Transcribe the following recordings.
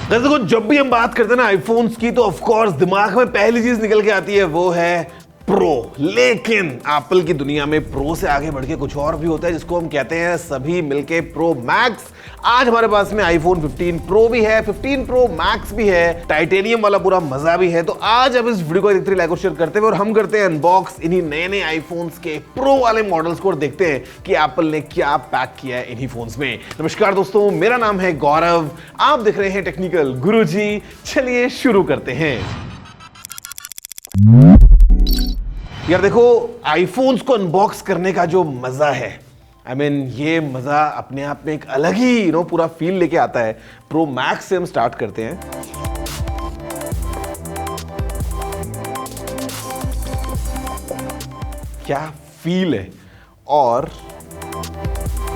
देखो जब भी हम बात करते हैं ना आईफोन्स की तो ऑफ कोर्स दिमाग में पहली चीज निकल के आती है वो है प्रो। लेकिन एप्पल की दुनिया में प्रो से आगे बढ़ के कुछ और भी होता है जिसको हम कहते हैं सभी मिलके प्रो मैक्स। आज हमारे पास में आईफोन 15 प्रो भी है, 15 प्रो मैक्स भी है, टाइटेनियम वाला पूरा मजा भी है। तो आज अब इस वीडियो को देखते लाइक और शेयर करते हुए और हम करते हैं अनबॉक्स इन्हीं नए नए आईफोन्स के प्रो वाले मॉडल्स को और देखते हैं कि एप्पल ने क्या पैक किया है इन्हीं फोन्स में। नमस्कार दोस्तों, मेरा नाम है गौरव, आप देख रहे हैं टेक्निकल गुरुजी। चलिए शुरू करते हैं। यार देखो, आईफोन्स को अनबॉक्स करने का जो मजा है, ये मजा अपने आप में एक अलग ही पूरा फील लेके आता है। प्रो मैक्स से हम स्टार्ट करते हैं। क्या फील है और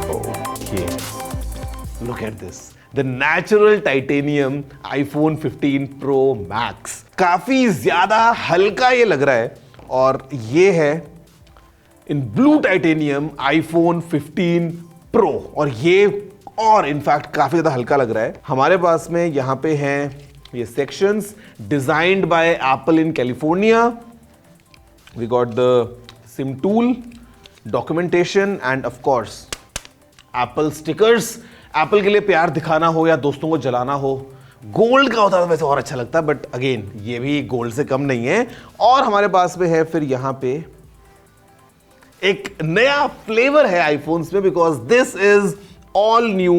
okay, look at this, the natural titanium iPhone 15 pro max. काफी ज्यादा हल्का ये लग रहा है और ये है in blue titanium iPhone 15 pro और ये और इनफैक्ट काफी ज्यादा हल्का लग रहा है। हमारे पास में यहां पे हैं ये sections designed by Apple in California. We got the SIM tool, documentation and of course Apple stickers. Apple के लिए प्यार दिखाना हो या दोस्तों को जलाना हो, गोल्ड का होता है वैसे और अच्छा लगता है, बट अगेन ये भी गोल्ड से कम नहीं है। और हमारे पास में है फिर यहां पे एक नया फ्लेवर है आईफोन्स में, because this is all new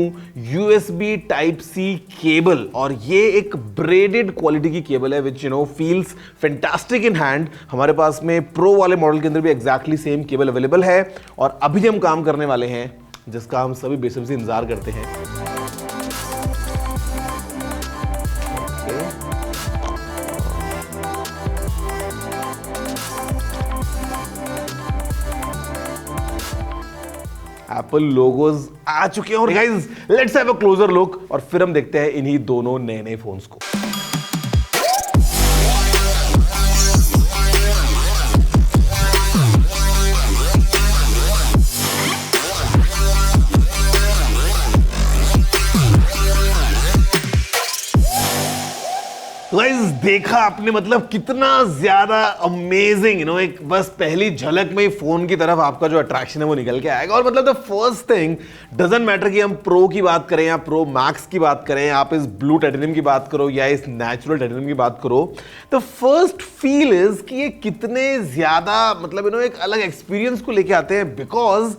USB Type-C cable और ये एक ब्रेडेड क्वालिटी की केबल है विच फील्स फैंटास्टिक इन हैंड। हमारे पास में प्रो वाले मॉडल के अंदर भी एग्जैक्टली सेम केबल अवेलेबल है और अभी हम काम करने वाले हैं जिसका हम सभी बेसब्री से इंतजार करते हैं। एप्पल लोगोज आ चुके हैं और guys let's have a closure look और फिर हम देखते हैं इन्हीं दोनों नए नए फोन्स को। गाइस देखा आपने, मतलब कितना ज्यादा अमेजिंग एक बस पहली झलक में ही फोन की तरफ आपका जो अट्रैक्शन है वो निकल के आएगा। और मतलब the first thing doesn't matter कि हम प्रो की बात करें या प्रो मैक्स की बात करें, आप इस ब्लू टाइटेनियम की बात करो या इस नेचुरल टाइटेनियम की बात करो, द फर्स्ट फील इज कि ये कितने ज्यादा एक अलग एक्सपीरियंस को लेके आते हैं। बिकॉज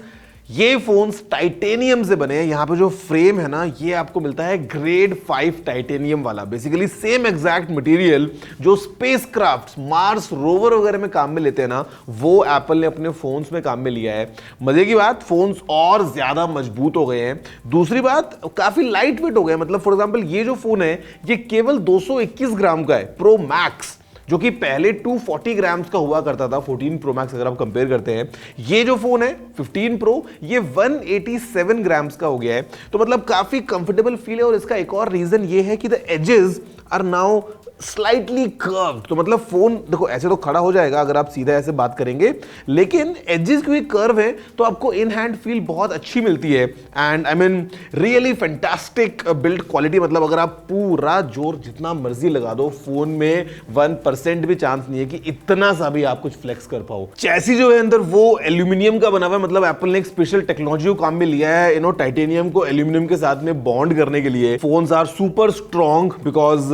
ये फोन्स टाइटेनियम से बने हैं। यहां पे जो फ्रेम है ना, ये आपको मिलता है ग्रेड 5 टाइटेनियम वाला, बेसिकली सेम एग्जैक्ट मटेरियल जो स्पेसक्राफ्ट मार्स रोवर वगैरह में काम में लेते हैं ना, वो एप्पल ने अपने फोन्स में काम में लिया है। मजे की बात, फोन्स और ज्यादा मजबूत हो गए हैं। दूसरी बात, काफी लाइट वेट हो गए। मतलब फॉर एग्जांपल ये जो फोन है ये केवल 221 ग्राम का है, प्रो मैक्स, जो कि पहले 240 ग्राम्स का हुआ करता था 14 प्रो मैक्स अगर आप कंपेयर करते हैं। ये जो फोन है 15 प्रो ये 187 ग्राम्स का हो गया है। तो मतलब काफी कंफर्टेबल फील है। और इसका एक और रीजन ये है कि the edges are now slightly curved. तो मतलब फोन देखो ऐसे तो खड़ा हो जाएगा अगर आप सीधा ऐसे बात करेंगे, लेकिन एजेस क्योंकि कर्व है तो आपको इन हैंड फील बहुत अच्छी मिलती है। And really fantastic build quality. मतलब अगर आप पूरा जोर जितना मर्जी लगा दो, फोन में 1% भी चांस नहीं है कि इतना सा भी आप कुछ फ्लेक्स कर पाओ। चैसी जो है अंदर वो एल्यूमिनियम का बना हुआ है। मतलब एप्पल ने एक स्पेशल टेक्नोलॉजी को काम में लिया है टाइटेनियम को एल्यूमिनियम के साथ में बॉन्ड करने के लिए। Phones are super strong because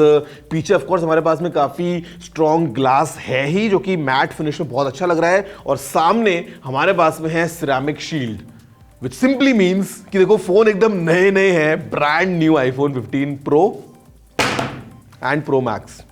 पीछे ऑफ कोर्स हमारे पास में काफी स्ट्रॉन्ग ग्लास है ही, जो कि मैट फिनिश में बहुत अच्छा लग रहा है। और सामने हमारे पास में है सिरेमिक शील्ड, विच सिंपली मीन्स कि देखो फोन एकदम नए नए हैं, brand new iPhone 15 pro and pro max.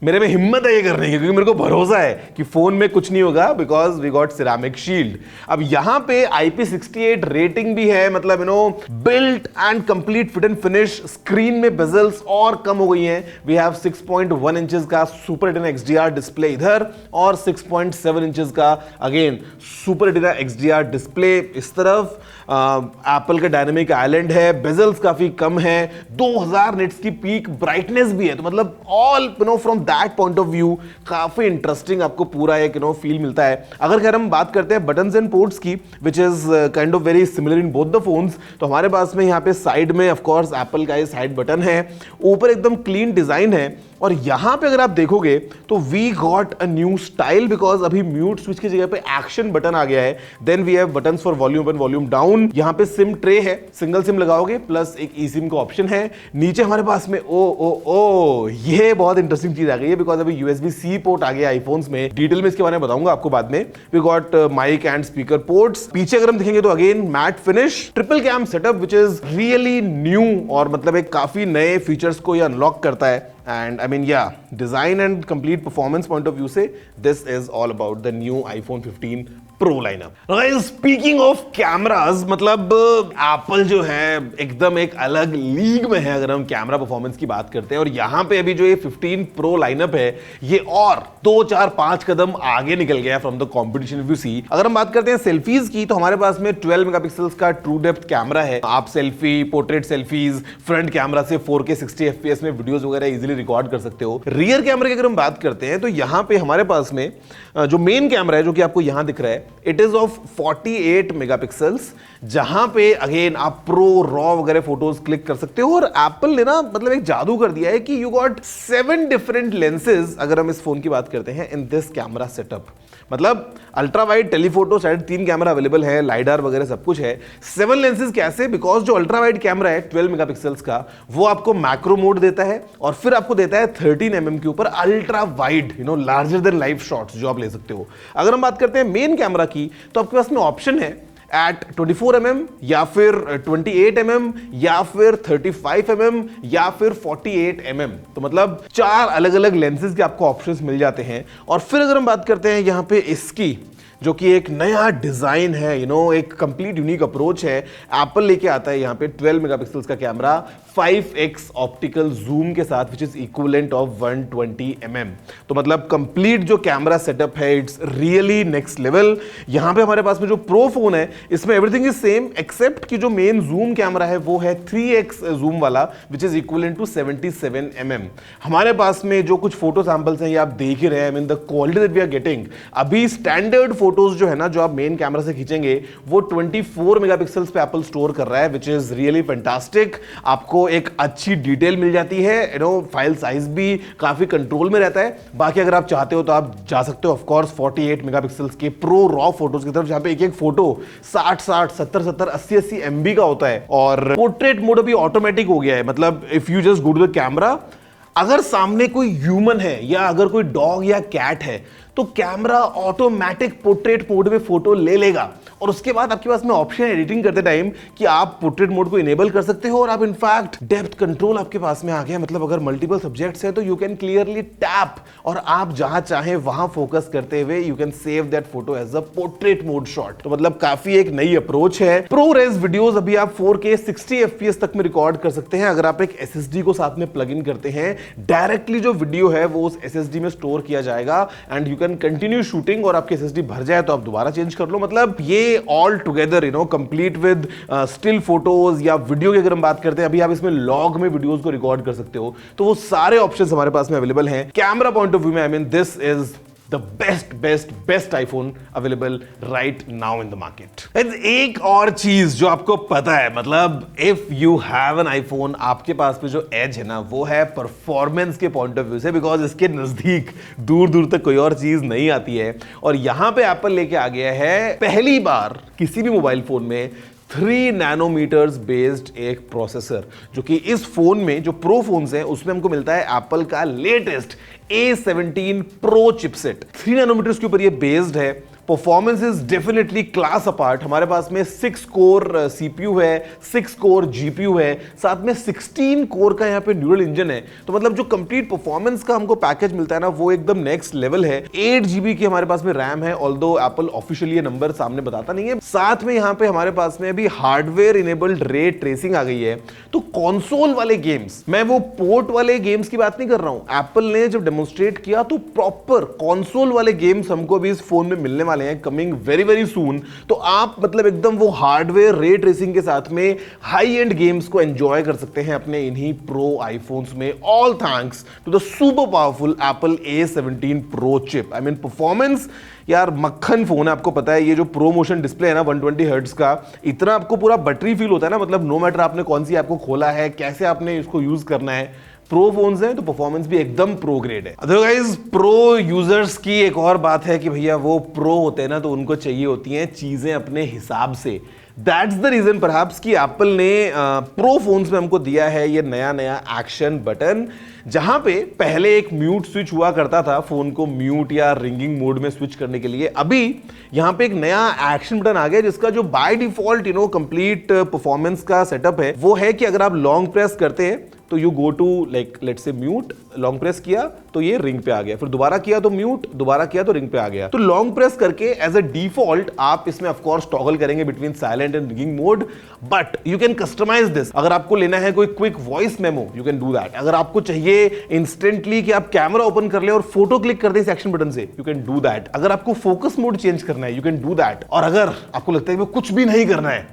मेरे में हिम्मत है ये करने की क्योंकि मेरे को भरोसा है कि फोन में कुछ नहीं होगा because we got ceramic shield. अब यहां पे IP68 रेटिंग भी है। मतलब built and complete fit and finish. Screen में बेजल्स और कम हो गई हैं। वी हैव 6.1 इंचेस का सुपर रेटिना XDR डिस्प्ले इधर और 6.7 इंचेस का again super retina XDR display इस तरफ। एप्पल का डायनेमिक आइलैंड है, बेजल्स काफी कम है, 2000 निट्स की पीक ब्राइटनेस भी है। तो मतलब all from that point of view काफी इंटरेस्टिंग आपको पूरा एक फील मिलता है। अगर खैर हम बात करते हैं बटन्स एंड पोर्ट्स की, which is kind of very similar in both the phones, तो हमारे पास में यहाँ पे साइड में ऑफ कोर्स एप्पल का ये साइड बटन है, ऊपर एकदम क्लीन डिजाइन है, और यहां पे अगर आप देखोगे तो we got a new style, because अभी म्यूट स्विच की जगह पे एक्शन बटन आ गया है। Then we have buttons for volume up, volume down, यहां पे सिम ट्रे है, सिंगल सिम लगाओगे प्लस एक ई सिम का ऑप्शन है। नीचे हमारे पास में ओ ये बहुत इंटरेस्टिंग चीज आ गई है, बिकॉज अभी USB-C पोर्ट आ गया आईफोन्स में, डिटेल में इसके बारे में बताऊंगा आपको बाद में। We got mic and speaker ports. पीछे अगर हम देखेंगे तो again matte finish, triple cam setup which is really new, और मतलब एक काफी नए फीचर्स को ये अनलॉक करता है। And I mean, yeah, design and complete performance point of view से this is all about the new iPhone 15 Pro lineup. Guys, speaking of cameras, मतलब Apple जो है एकदम एक अलग लीग में है अगर हम कैमरा परफॉर्मेंस की बात करते हैं, और यहाँ पे अभी जो ये 15 Pro लाइनअप है ये और 2-4-5 कदम आगे निकल गया from the competition. If you see, अगर हम बात करते हैं सेल्फीज की, तो हमारे पास में 12 मेगापिक्सल्स का ट्रू डेप्थ कैमरा है। आप selfie, portrait selfies, front camera से 4K 60 FPS में वीडियोस वगैरह इजीली रिकॉर्ड कर सकते हो। रियर कैमरे की अगर हम बात करते हैं तो यहाँ पे हमारे पास में जो मेन कैमरा है जो कि आपको यहाँ दिख रहा है, इट इज ऑफ 48 मेगापिक्सल्स, जहां पे अगेन आप प्रो रॉ वगैरह फोटोज क्लिक कर सकते हो। और एप्पल ने ना मतलब एक जादू कर दिया है कि यू गॉट 7 डिफरेंट लेंसेज अगर हम इस फोन की बात करते हैं इन दिस कैमरा सेटअप। मतलब अल्ट्रा वाइड, टेलीफोटो, शायद 3 कैमरा अवेलेबल है, लाइडार वगैरह सब कुछ है। 7 लेंसेज कैसे? बिकॉज जो अल्ट्रा वाइड कैमरा है 12 मेगापिक्सल्स का, वो आपको मैक्रो मोड देता है, और फिर आपको देता है 13 mm के ऊपर ultra wide, larger than life shots जो आप ले सकते हो। अगर हम बात करते हैं मेन कैमरा की, तो आपके पास में ऑप्शन है एट 24 mm या फिर 28 mm या फिर 35 mm या फिर 48 mm। तो मतलब 4 अलग अलग लेंसेज के आपको ऑप्शंस मिल जाते हैं। और फिर अगर हम बात करते हैं यहाँ पे इसकी, जो कि एक नया डिजाइन है, एक कंप्लीट यूनिक अप्रोच है, एप्पल लेके आता है यहाँ पे 12 मेगापिक्सल्स का कैमरा 5x ऑप्टिकल जूम के साथ, विच इज इक्विवेलेंट ऑफ 120 mm। तो मतलब कंप्लीट जो कैमरा सेटअप है इट्स रियली नेक्स्ट लेवल। यहाँ पे हमारे पास में जो प्रो फोन है इसमें एवरीथिंग इज सेम, एक्सेप्ट कि जो मेन जूम कैमरा है वो है 3x जूम वाला, which is equivalent to 77 mm। हमारे पास में जो कुछ फोटो सैंपल्स हैं ये आप देख ही रहे हैं, I mean the quality that we are getting. अभी स्टैंडर्ड फोटोज जो है ना, जो आप मेन कैमरा से खींचेंगे वो 24 मेगापिक्सल्स पे एप्पल स्टोर कर रहा है, विच इज रियली फैंटास्टिक। आपको एक अच्छी डिटेल मिल जाती है, फाइल साइज भी काफी कंट्रोल में रहता है। बाकी अगर आप चाहते हो तो आप जा सकते हो ऑफ कोर्स 48 मेगापिक्सल्स के प्रो रॉ फोटोज की तरफ, जहां पे एक एक फोटो 60 70 80 MB का होता है। और पोर्ट्रेट मोड अभी ऑटोमेटिक हो गया है, मतलब if you just go to the camera, अगर सामने कोई ह्यूमन है या अगर कोई डॉग या कैट है तो कैमरा ऑटोमेटिक पोर्ट्रेट मोड में फोटो ले लेगा। और उसके बाद आपके पास में ऑप्शन है एडिटिंग करते टाइम कि आप पोर्ट्रेट मोड को इनेबल कर सकते हो, और आप इनफैक्ट डेप्थ कंट्रोल आपके पास में आ गया। मतलब अगर मल्टीपल सब्जेक्ट्स है तो यू कैन क्लियरली टैप, और आप जहां चाहे वहां फोकस करते हुए you can save that photo as a portrait mode shot. तो मतलब काफी एक नई अप्रोच है। प्रो रेज वीडियोस अभी आप 4K 60 FPS तक में रिकॉर्ड कर सकते हैं अगर आप एक SSD को साथ में प्लग इन करते हैं। डायरेक्टली जो वीडियो है वो उस SSD में स्टोर किया जाएगा, and you can continue shooting, और आपके SSD भर जाए तो आप दोबारा चेंज कर लो। मतलब ये all together complete with still photos या वीडियो की अगर हम बात करते हैं, अभी आप इसमें लॉग में वीडियोस को रिकॉर्ड कर सकते हो, तो वो सारे ऑप्शंस हमारे पास में अवेलेबल हैं। कैमरा पॉइंट ऑफ व्यू में I mean this is the best iPhone available right now in the market। एक और चीज जो आपको पता है, मतलब if you have an iPhone, आपके पास पे जो एज है ना वो है परफॉर्मेंस के पॉइंट ऑफ व्यू से, बिकॉज इसके नजदीक दूर दूर तक कोई और चीज नहीं आती है। और यहां पे एप्पल लेके आ गया है पहली बार किसी भी मोबाइल फोन में 3 नैनोमीटर्स बेस्ड एक प्रोसेसर, जो कि इस फोन में जो प्रो फोन्स हैं उसमें हमको मिलता है एप्पल का latest A17 pro chipset. 3 nanometres के ऊपर ये बेस्ड है। Performance is definitely class apart. हमारे पास में 6 कोर CPU है, 6 कोर GPU है, साथ में 16 कोर का यहाँ पे न्यूरल इंजन है। तो मतलब जो कंप्लीट परफॉर्मेंस का हमको पैकेज मिलता है ना वो एकदम नेक्स्ट लेवल है। 8 GB की हमारे पास में रैम है, ऑल्दो एप्पल ऑफिशियली ये नंबर सामने बताता नहीं है। साथ में यहाँ पे हमारे पास में अभी हार्डवेयर इनेबल्ड रे ट्रेसिंग आ गई है। तो कंसोल वाले गेम्स, मैं वो पोर्ट वाले गेम्स की बात नहीं कर रहा हूं, एप्पल ने जब डेमोन्स्ट्रेट किया तो प्रॉपर कंसोल वाले गेम्स हमको भी इस फोन में मिलने वाले हैं कमिंग वेरी वेरी सून, तो आप मतलब एकदम वो हार्डवेयर रे ट्रेसिंग के साथ में हाई एंड गेम्स को एंजॉय कर सकते हैं अपने इन्हीं प्रो आईफोन्स में, all thanks to the super powerful Apple A17 Pro chip. I mean performance यार मक्खन फोन है, आपको पता है ये जो प्रो मोशन डिस्प्ले है ना 120 हर्ट्ज का, इतना आपको पूरा बटरी फील होता है ना, मतलब नो मैटर आपने कौन सी ऐप को खोला है, कैसे आपने इसको यूज करना है, प्रो फोन्स हैं तो परफॉर्मेंस भी एकदम प्रो ग्रेड है। अदरवाइज प्रो यूजर्स की एक और बात है कि भैया वो प्रो होते हैं ना तो उनको चाहिए होती हैं चीजें अपने हिसाब से। दैट्स द रीजन परहैप्स कि एप्पल ने प्रो फोन्स में हमको दिया है ये नया नया एक्शन बटन, जहां पे पहले एक म्यूट स्विच हुआ करता था फोन को म्यूट या रिंगिंग मोड में स्विच करने के लिए। अभी यहां पे एक नया एक्शन बटन आ गया जिसका जो बाय डिफॉल्ट कंप्लीट परफॉर्मेंस का सेटअप है वो है कि अगर आप लॉन्ग प्रेस करते हैं तो you go to like let's say mute, long press किया तो ये रिंग पे आ गया, फिर दोबारा किया तो म्यूट, दोबारा किया तो रिंग पे आ गया। तो लॉन्ग प्रेस करके एज अ डिफॉल्ट आप इसमें ऑफ कोर्स टॉगल करेंगे between silent and ringing mode, but you can customise this. अगर आपको लेना है कोई quick voice memo you can do that, अगर आपको चाहिए इंस्टेंटली कि आप कैमरा ओपन कर ले और फोटो क्लिक कर दे इस एक्शन बटन से यू कैन डू दैट, अगर आपको फोकस मोड चेंज करना है यू कैन डू दैट, और अगर आपको लगता है कि कुछ भी नहीं करना है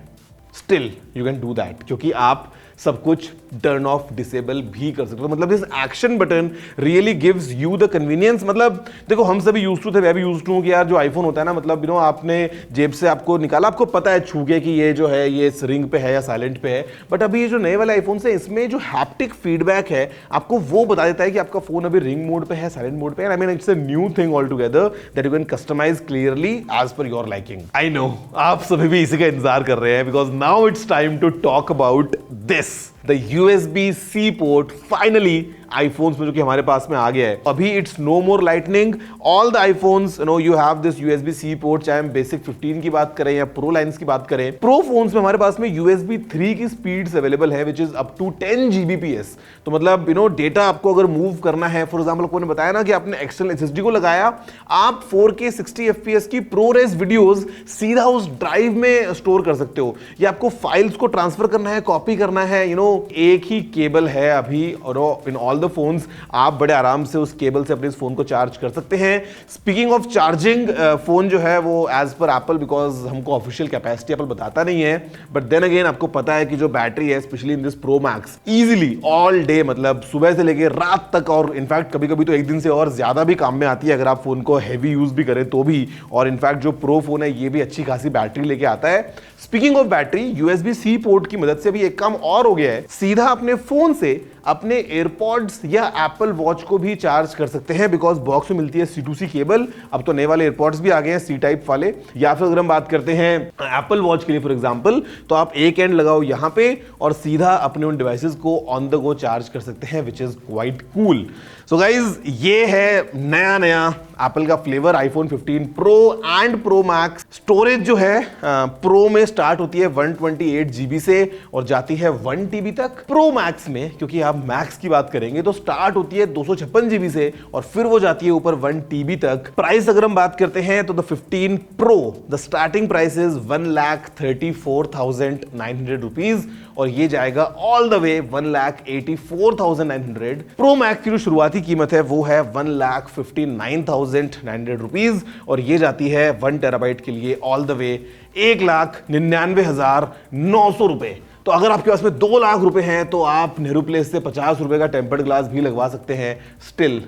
still you can do that, क्योंकि आप सब कुछ टर्न ऑफ डिसेबल भी कर सकते हो। मतलब this action button really gives you the convenience. मतलब देखो हम सभी यूज्ड टू थे, मैं भी यूज्ड हूं कि यार जो आईफोन होता है ना, मतलब आपने जेब से आपको निकाला, आपको पता है छू के कि ये जो है ये रिंग पे है या साइलेंट पे है, बट अभी ये जो नए वाले आईफोन है इसमें जो हैप्टिक फीडबैक है आपको वो बता देता है कि आपका फोन अभी रिंग मोड पे है, साइलेंट मोड पे है। I mean it's a new thing all together that you can customise clearly as per your liking. I know आप सभी भी इसी का इंतजार कर रहे हैं because now it's time to talk about this, the USB-C port finally iPhones में जो कि हमारे पास में आ गया है। अभी it's no more lightning, all the iPhones you have this USB-C port, चाहे हम बेसिक 15 की बात करें या प्रो लाइंस की बात करें। प्रो फोन्स में हमारे पास में USB 3 की स्पीड्स अवेलेबल है which is up to 10 Gbps। तो मतलब डेटा आपको अगर मूव करना है, फॉर एग्जांपल आपको बताया ना कि आपने एक्सटर्नल SSD को लगाया, आप 4K 60 FPS की प्रोरेस वीडियोस सीधा उस ड्राइव में स्टोर कर सकते हो, या आपको फाइल्स को ट्रांसफर करना है, कॉपी करना है, एक ही केबल है अभी और इन ऑल द फोन्स, आप बड़े आराम से उस केबल से अपने इस फोन को चार्ज कर सकते हैं। स्पीकिंग ऑफ चार्जिंग, फोन जो है वो एज पर एप्पल, बिकॉज हमको ऑफिशियल कैपेसिटी एप्पल बताता नहीं है, बट देन अगेन आपको पता है कि जो बैटरी है specially in this pro max easily all day, मतलब सुबह से लेकर रात तक, और इनफैक्ट कभी कभी तो एक दिन से और ज्यादा भी काम में आती है अगर आप फोन को हैवी यूज भी करें तो भी। और इनफैक्ट जो प्रो फोन है ये भी अच्छी खासी बैटरी लेके आता है। Speaking of battery, USB-C port की मदद से भी एक काम और हो गया है, सीधा अपने फोन से अपने एयरपॉड्स या एप्पल वॉच को भी चार्ज कर सकते हैं, बिकॉज बॉक्स में मिलती है C2C केबल। अब तो नए वाले एयरपॉड्स भी आ गए हैं C टाइप वाले, या फिर अगर हम बात करते हैं एप्पल वॉच के लिए फॉर एग्जांपल, तो आप एक एंड लगाओ यहां पे और सीधा अपने उन डिवाइसेस को ऑन द गो चार्ज कर सकते हैं, which is quite cool. So guys ये है नया नया एप्पल का flavour iPhone 15 pro and pro max. Storage जो है प्रो में स्टार्ट होती है 128 GB से और जाती है 1 TB तक। प्रो मैक्स में, क्योंकि आप मैक्स की बात करेंगे, तो स्टार्ट होती है 256 GB से और फिर वो जाती है ऊपर 1 TB तक। प्राइस अगर हम बात करते हैं तो the 15 pro the starting price is 1,34,900 rupees और ये जाएगा all the way 1,84,900। Pro max की जो शुरुआती कीमत है वो है 1,59,900 रुपीज और ये जाती है 1 टेराबाइट के लिए ऑल द वे 1,99,900 रुपए। तो अगर आपके पास में 2 लाख रुपए हैं तो आप नेहरू प्लेस से 50 रुपए का टेम्पर्ड ग्लास भी लगवा सकते हैं। स्टिल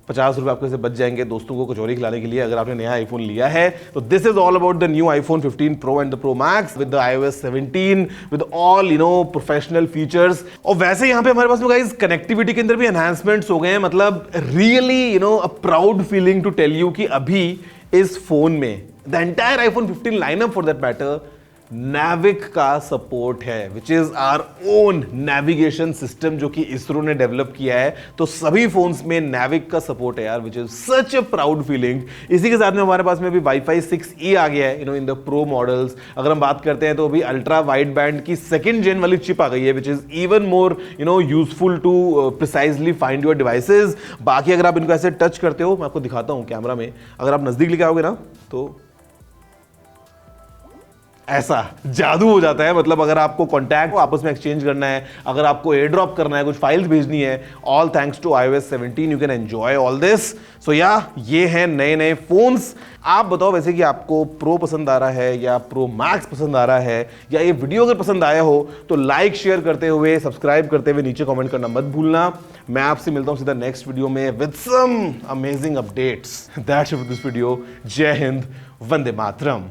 50 रुपए आपके से बच जाएंगे दोस्तों को कचौरी खिलाने के लिए अगर आपने नया आईफोन लिया है। तो this is all about the new iPhone 15 pro and the pro max with the iOS 17 with all professional features. और वैसे यहाँ पे हमारे पास में गाइस कनेक्टिविटी के अंदर भी एनहांसमेंट्स हो गए हैं। मतलब really a proud feeling to tell you कि अभी इस फोन में the entire iPhone 15 lineup for that matter Navic का सपोर्ट है, which is our own navigation system जो कि इसरो ने डेवलप किया है। तो सभी फोन्स में Navic का सपोर्ट है यार, which is such a proud feeling. इसी के साथ में हमारे पास में भी Wi-Fi 6E आ गया है इन द प्रो मॉडल्स। अगर हम बात करते हैं तो अभी अल्ट्रा वाइड बैंड की 2nd जेन वाली चिप आ गई है, which is even more useful to precisely find your devices. बाकी अगर आप इनको ऐसे टच करते हो, मैं आपको दिखाता हूं कैमरा में, अगर आप नजदीक लेके आओगे ना तो ऐसा जादू हो जाता है। मतलब अगर आपको कॉन्टैक्ट आपस में एक्सचेंज करना है, अगर आपको एयर ड्रॉप करना है, कुछ फाइल्स भेजनी है, all thanks to iOS 17 you can enjoy all this. So yeah ये हैं नए नए फोन्स। आप बताओ वैसे कि आपको प्रो पसंद आ रहा है या प्रो मैक्स पसंद आ रहा है, या ये वीडियो अगर पसंद आया हो तो लाइक शेयर करते हुए, सब्सक्राइब करते हुए नीचे कमेंट करना मत भूलना। मैं आपसे मिलता हूं सीधा नेक्स्ट वीडियो में with some amazing updates. That's it for this video. जय हिंद, वंदे मातरम।